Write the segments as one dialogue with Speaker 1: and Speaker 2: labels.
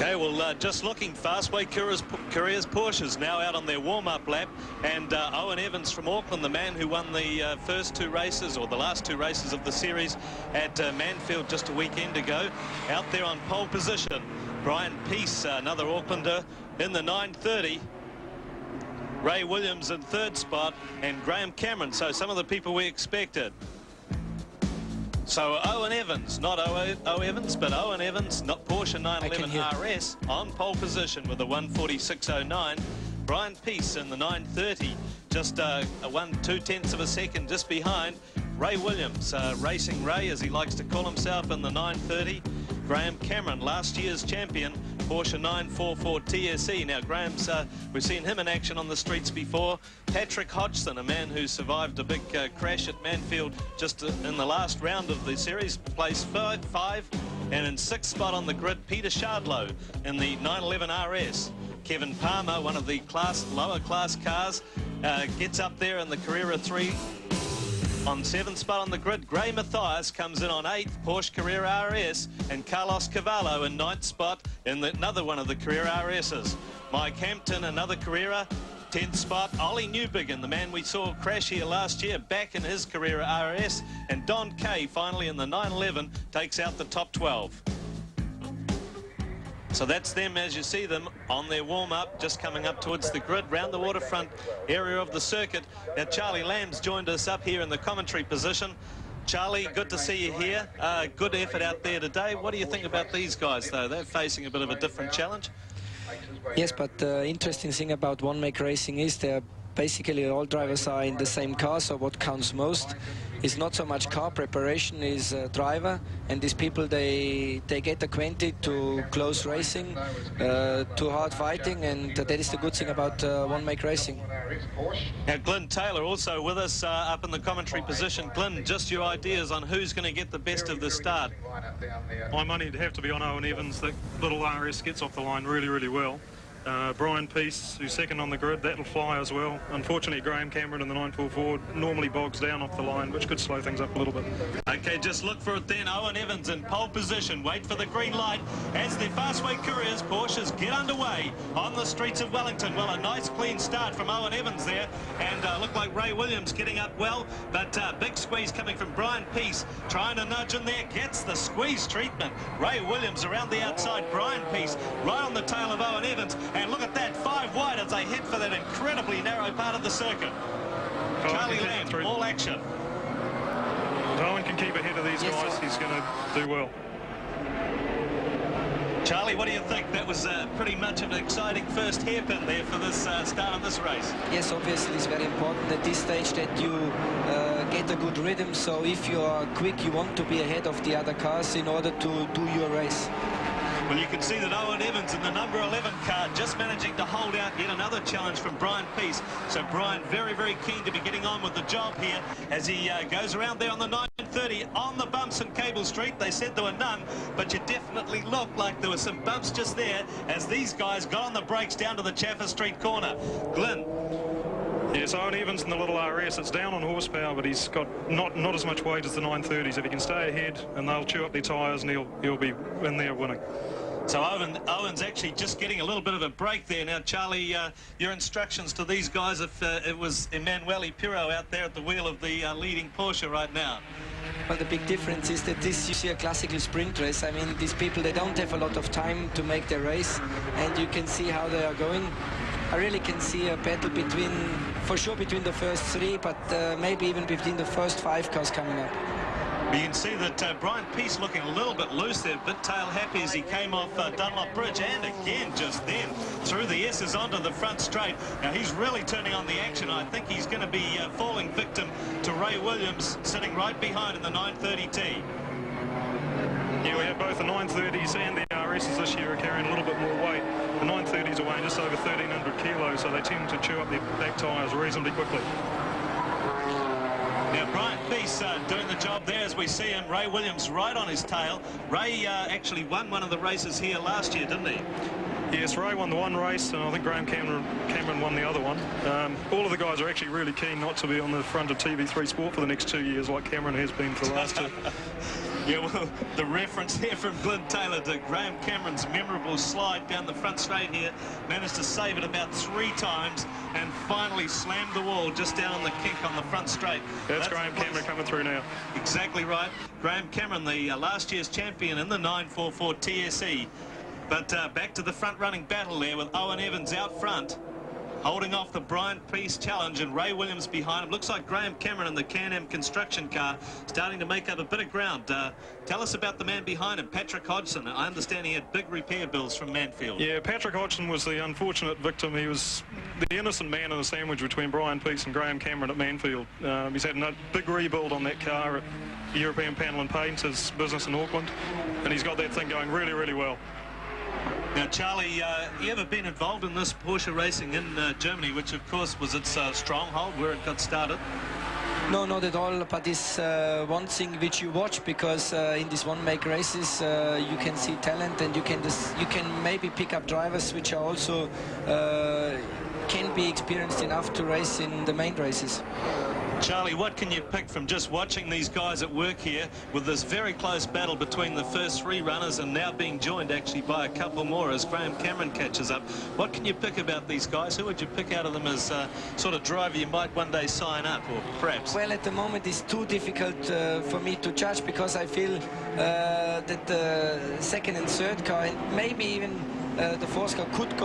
Speaker 1: Okay, well, just looking, Fastway Couriers Porsches now out on their warm-up lap, and Owen Evans from Auckland, the man who won the first two races, or the last two races of the series at Manfield just a weekend ago, out there on pole position. Brian Peace, another Aucklander, in the 930. Ray Williams in third spot, and Graham Cameron, so some of the people we expected. So Owen Evans, not O Evans, but Owen Evans, not Porsche 911 RS, on pole position with a 146.09. Brian Peace in the 930, just 1/2 of a second just behind. Ray Williams, Racing Ray as he likes to call himself, in the 930. Graham Cameron, last year's champion, Porsche 944 TSE. Now Graham's, we've seen him in action on the streets before. Patrick Hodgson, a man who survived a big crash at Manfield just in the last round of the series, placed 5. And in sixth spot on the grid, Peter Shardlow in the 911 RS. Kevin Palmer, one of the lower class cars, gets up there in the Carrera 3. On seventh spot on the grid, Gray Mathias comes in on 8th, Porsche Carrera RS, and Carlos Cavallo in 9th spot in another one of the Carrera RSs. Mike Hampton, another Carrera, 10th spot. Ollie Newbigin, the man we saw crash here last year, back in his Carrera RS, and Don Kay finally in the 911 takes out the top 12. So that's them as you see them on their warm-up, just coming up towards the grid, round the waterfront area of the circuit. Now Charlie Lamb's joined us up here in the commentary position. Charlie, good to see you here. Good effort out there today. What do you think about these guys, though? They're facing a bit of a different challenge.
Speaker 2: Yes, but the interesting thing about one-make racing is they're basically all drivers are in the same car, so what counts most is not so much car preparation, is driver, and these people, they get acquainted to close racing, to hard fighting, and that is the good thing about one-make racing.
Speaker 1: Now Glenn Taylor also with us up in the commentary position. Glenn, just your ideas on who's going to get the best of the start.
Speaker 3: My money would have to be on Owen Evans. That little RS gets off the line really, really well. Brian Peace, who's second on the grid, that'll fly as well. Unfortunately, Graham Cameron in the 944 normally bogs down off the line, which could slow things up a little bit.
Speaker 1: Okay, just look for it then. Owen Evans in pole position. Wait for the green light as the Fastway Couriers Porsches get underway on the streets of Wellington. Well, a nice clean start from Owen Evans there, and looked like Ray Williams getting up well, but big squeeze coming from Brian Peace, trying to nudge in there, gets the squeeze treatment. Ray Williams around the outside, Brian Peace right on the tail of Owen Evans. And look at that, 5 wide as they head for that incredibly narrow part of the circuit. Charlie Lamb, all action.
Speaker 3: If Owen can keep ahead of these guys, he's going to do well.
Speaker 1: Charlie, what do you think? That was pretty much an exciting first hairpin there for this start of this race.
Speaker 2: Yes, obviously it's very important at this stage that you get a good rhythm, so if you are quick, you want to be ahead of the other cars in order to do your race.
Speaker 1: Well, you can see that Owen Evans in the number 11 car just managing to hold out yet another challenge from Brian Peace. So Brian very, very keen to be getting on with the job here as he goes around there on the 930 on the bumps in Cable Street. They said there were none, but you definitely looked like there were some bumps just there as these guys got on the brakes down to the Chaffer Street corner. Glenn.
Speaker 3: Yes, Owen Evans in the little RS, it's down on horsepower, but he's got not as much weight as the 930s. If he can stay ahead, and they'll chew up their tyres, and he'll be in there winning.
Speaker 1: So Owen's actually just getting a little bit of a break there. Now, Charlie, your instructions to these guys if it was Emanuele Pirro out there at the wheel of the leading Porsche right now?
Speaker 2: Well, the big difference is that this, you see a classical sprint race. I mean, these people, they don't have a lot of time to make their race, and you can see how they are going. I really can see a battle for sure between the first 3, but maybe even between the first 5 cars coming up.
Speaker 1: You can see that Brian Peace looking a little bit loose there, a bit tail happy as he came off Dunlop Bridge, and again just then through the S's onto the front straight. Now he's really turning on the action. I think he's going to be falling victim to Ray Williams sitting right behind in the 930T.
Speaker 3: Yeah, we have both the 930s and the RSs this year are carrying a little bit more weight. The 930s are weighing just over 1,300 kilos, so they tend to chew up their back tyres reasonably quickly.
Speaker 1: Now Brian Peace doing the job there as we see him. Ray Williams right on his tail. Ray actually won one of the races here last year, didn't he?
Speaker 3: Yes, Ray won the one race, and I think Graham Cameron won the other one. All of the guys are actually really keen not to be on the front of TV3 Sport for the next 2 years like Cameron has been for the last 2.
Speaker 1: Yeah, well, the reference here from Glyn Taylor to Graham Cameron's memorable slide down the front straight here, managed to save it about 3 times and finally slammed the wall just down on the kink on the front straight.
Speaker 3: That's Graham Cameron coming through now.
Speaker 1: Exactly right. Graham Cameron, the last year's champion in the 944 TSE. But back to the front-running battle there with Owen Evans out front, holding off the Brian Peace challenge, and Ray Williams behind him. Looks like Graham Cameron in the Can-Am construction car starting to make up a bit of ground. Tell us about the man behind him, Patrick Hodgson. I understand he had big repair bills from Mansfield. Yeah,
Speaker 3: Patrick Hodgson was the unfortunate victim. He was the innocent man in the sandwich between Brian Peace and Graham Cameron at Mansfield. He's had a big rebuild on that car at European Panel and Paint, his business in Auckland, and he's got that thing going really, really well.
Speaker 1: Now, Charlie, you ever been involved in this Porsche racing in Germany, which of course was its stronghold where it got started?
Speaker 2: No, not at all, but it's one thing which you watch, because in these one-make races you can see talent, and you can maybe pick up drivers which are also can be experienced enough to race in the main races.
Speaker 1: Charlie, what can you pick from just watching these guys at work here with this very close battle between the first 3 runners and now being joined actually by a couple more as Graham Cameron catches up? What can you pick about these guys? Who would you pick out of them as sort of driver you might one day sign up, or perhaps?
Speaker 2: Well, at the moment it's too difficult for me to judge, because I feel that the second and third car, and maybe even the fourth car could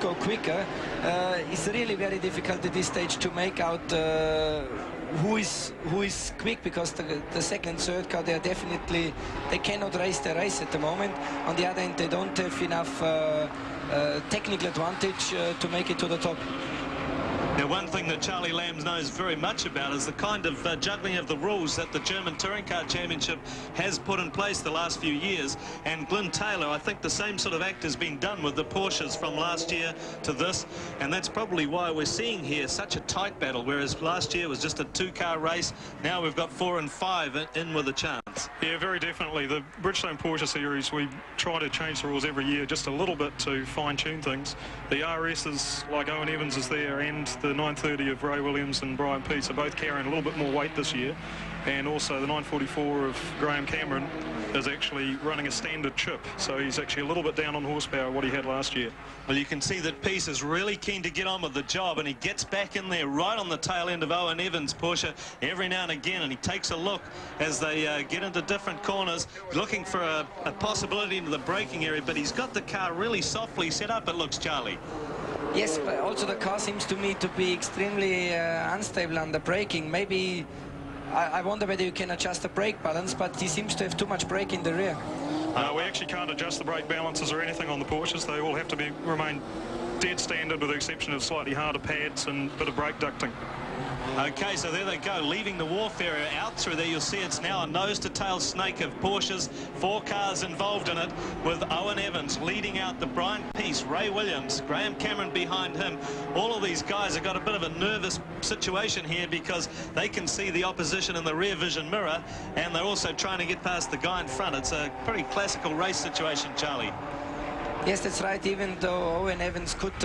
Speaker 2: go quicker. It's really very difficult at this stage to make out who is quick, because the second and third car, they cannot race the race at the moment. On the other hand, they don't have enough technical advantage to make it to the top.
Speaker 1: Now, one thing that Charlie Lambs knows very much about is the kind of juggling of the rules that the German Touring Car Championship has put in place the last few years. And Glyn Taylor, I think the same sort of act has been done with the Porsches from last year to this, and that's probably why we're seeing here such a tight battle, whereas last year was just a 2-car race. Now we've got 4 and 5 in with a chance.
Speaker 3: Yeah, very definitely. The Bridgestone Porsche series, we try to change the rules every year just a little bit to fine-tune things. The RSs, like Owen Evans is there, and the 930 of Ray Williams and Brian Peace are both carrying a little bit more weight this year, and also the 944 of Graham Cameron is actually running a standard chip, so he's actually a little bit down on horsepower what he had last year.
Speaker 1: Well, you can see that Peace is really keen to get on with the job, and he gets back in there right on the tail end of Owen Evans' Porsche every now and again, and he takes a look as they get into different corners, looking for a possibility into the braking area, but he's got the car really softly set up, it looks, Charlie.
Speaker 2: Yes, but also the car seems to me to be extremely unstable under braking. Maybe I wonder whether you can adjust the brake balance, but he seems to have too much brake in the rear.
Speaker 3: We actually can't adjust the brake balances or anything on the Porsches. They all have to remain dead standard, with the exception of slightly harder pads and a bit of brake ducting.
Speaker 1: Okay, so there they go, leaving the wharf area out through there. You'll see it's now a nose-to-tail snake of Porsches, 4 cars involved in it, with Owen Evans leading out the Brian Peace, Ray Williams, Graham Cameron behind him. All of these guys have got a bit of a nervous situation here, because they can see the opposition in the rear vision mirror, and they're also trying to get past the guy in front. It's a pretty classical race situation, Charlie.
Speaker 2: Yes, that's right, even though Owen Evans could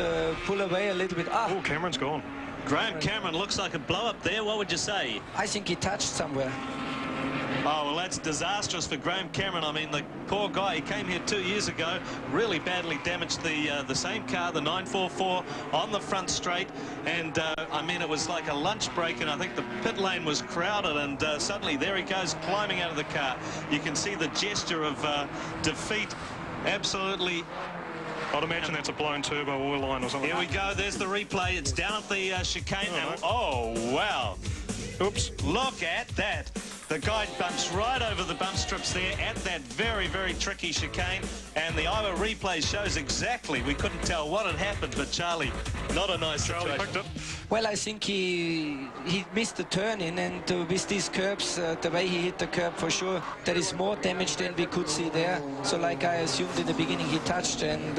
Speaker 2: pull away a little bit.
Speaker 3: Oh, Cameron's gone.
Speaker 1: Graham Cameron looks like a blow-up there. What would you say?
Speaker 2: I think he touched somewhere.
Speaker 1: Oh, well, that's disastrous for Graham Cameron. I mean, the poor guy, he came here 2 years ago, really badly damaged the same car, the 944, on the front straight. And, I mean, it was like a lunch break, and I think the pit lane was crowded, and suddenly there he goes climbing out of the car. You can see the gesture of defeat. Absolutely.
Speaker 3: I'd imagine that's a blown turbo oil line or something.
Speaker 1: Here we go. There's the replay. It's down at the chicane now. Oh, wow.
Speaker 3: Oops.
Speaker 1: Look at that. The guy bumps right over the bump strips there at that very, very tricky chicane. And the Iowa replay shows exactly. We couldn't tell what had happened, but Charlie, not a nice situation.
Speaker 3: Picked it.
Speaker 2: Well, I think he missed the turn in, and with these curbs, the way he hit the curb, for sure, there is more damage than we could see there. So like I assumed in the beginning, he touched, and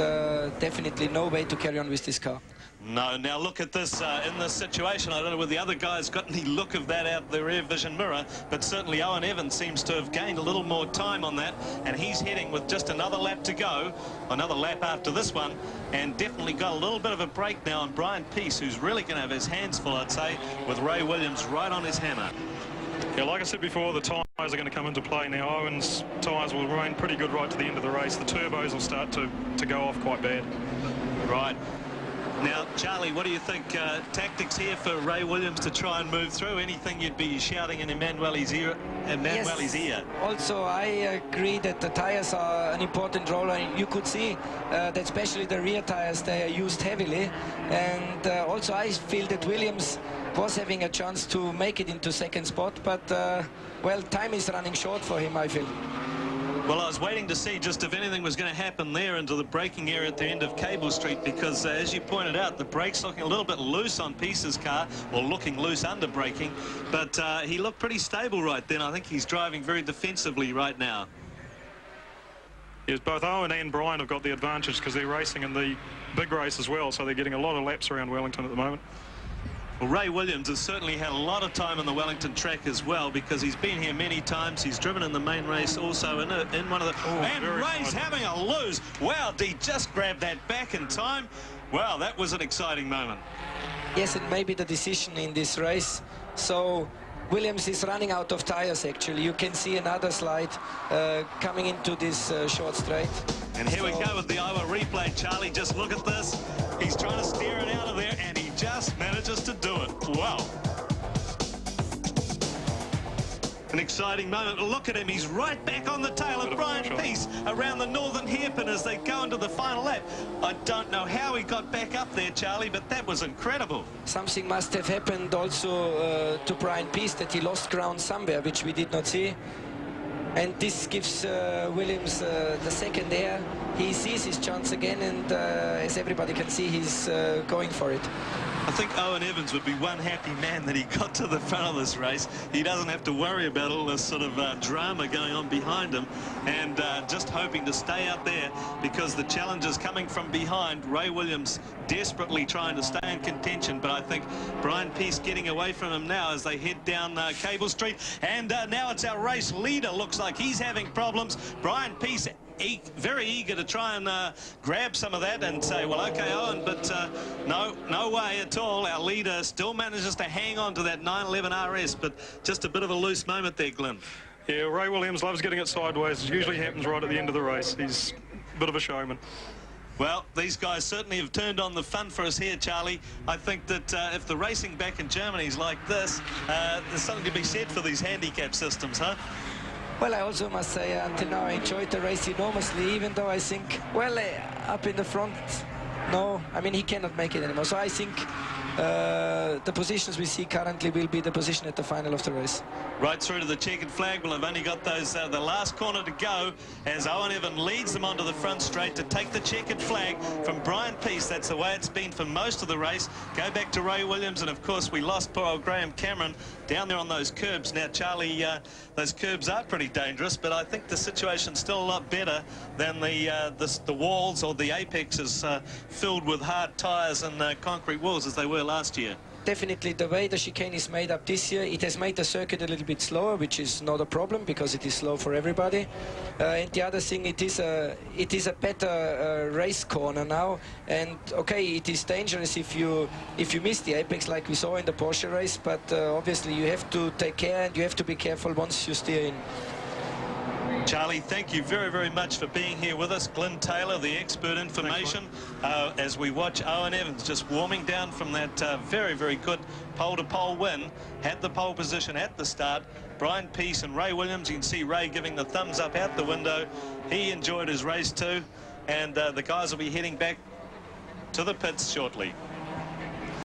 Speaker 2: definitely no way to carry on with this car.
Speaker 1: No, now look at this in this situation. I don't know whether the other guy's got any look of that out the rear vision mirror, but certainly Owen Evans seems to have gained a little more time on that, and he's heading with just another lap to go, another lap after this one, and definitely got a little bit of a break now on Brian Peace, who's really going to have his hands full, I'd say, with Ray Williams right on his hammer.
Speaker 3: Yeah, like I said before, the tyres are going to come into play now. Owen's tyres will remain pretty good right to the end of the race. The turbos will start to go off quite bad.
Speaker 1: Right. Now, Charlie, what do you think? Tactics here for Ray Williams to try and move through? Anything you'd be shouting in Emmanuel's ear?
Speaker 2: Yes. Also, I agree that the tires are an important role, and you could see that especially the rear tires, they are used heavily. And also, I feel that Williams was having a chance to make it into second spot, but well, time is running short for him, I feel.
Speaker 1: Well, I was waiting to see just if anything was going to happen there into the braking area at the end of Cable Street, because as you pointed out, the brakes looking a little bit loose on Peace's car, or looking loose under braking, but he looked pretty stable right then. I think he's driving very defensively right now.
Speaker 3: Yes, both Owen and Brian have got the advantage because they're racing in the big race as well, so they're getting a lot of laps around Wellington at the moment.
Speaker 1: Well, Ray Williams has certainly had a lot of time on the Wellington track as well, because he's been here many times. He's driven in the main race also in one of the... and Ray's having a lose. Wow, did he just grab that back in time? Wow, that was an exciting moment.
Speaker 2: Yes, it may be the decision in this race. So Williams is running out of tires, actually. You can see another slide coming into this short straight.
Speaker 1: And here we go with the Iowa replay, Charlie. Just look at this. He's trying to steer it out of there, and he just manages to do it. Wow. An exciting moment. Look at him. He's right back on the tail of Brian Peace around the northern hairpin as they go into the final lap. I don't know how he got back up there, Charlie, but that was incredible.
Speaker 2: Something must have happened also to Brian Peace, that he lost ground somewhere, which we did not see. And this gives Williams the second air. He sees his chance again, and as everybody can see, he's going for it.
Speaker 1: I think Owen Evans would be one happy man that he got to the front of this race. He doesn't have to worry about all this sort of drama going on behind him, and just hoping to stay out there, because the challenge is coming from behind. Ray Williams desperately trying to stay in contention, but I think Brian Peace getting away from him now as they head down Cable Street. And now it's our race leader. Looks like he's having problems. Brian Peace very eager to try and grab some of that and say, well, okay, Owen, but no way at all. Our leader still manages to hang on to that 911 RS, but just a bit of a loose moment there, Glenn.
Speaker 3: Yeah, Ray Williams loves getting it sideways. It usually happens right at the end of the race. He's a bit of a showman.
Speaker 1: Well, these guys certainly have turned on the fun for us here, Charlie. I think that if the racing back in Germany is like this, there's something to be said for these handicap systems, huh?
Speaker 2: Well, I also must say, until now, I enjoyed the race enormously, even though I think, well, up in the front, no, I mean, he cannot make it anymore. So I think the positions we see currently will be the position at the final of the race.
Speaker 1: Right through to the checkered flag. We'll have only got those the last corner to go as Owen Evans leads them onto the front straight to take the checkered flag from Brian Peace. That's the way it's been for most of the race. Go back to Ray Williams, and of course we lost poor old Graham Cameron down there on those curbs. Now, Charlie, those curbs are pretty dangerous, but I think the situation's still a lot better than the walls or the apexes filled with hard tyres and concrete walls as they were last year.
Speaker 2: Definitely, the way the chicane is made up this year, it has made the circuit a little bit slower, which is not a problem because it is slow for everybody. And the other thing, it is a better race corner now. And okay, it is dangerous if you miss the apex like we saw in the Porsche race, but obviously you have to take care and you have to be careful once you steer in.
Speaker 1: Charlie, thank you very, very much for being here with us. Glenn Taylor, the expert information, as we watch Owen Evans just warming down from that very, very good pole-to-pole win. Had the pole position at the start. Brian Peace and Ray Williams, you can see Ray giving the thumbs up out the window. He enjoyed his race too, and the guys will be heading back to the pits shortly.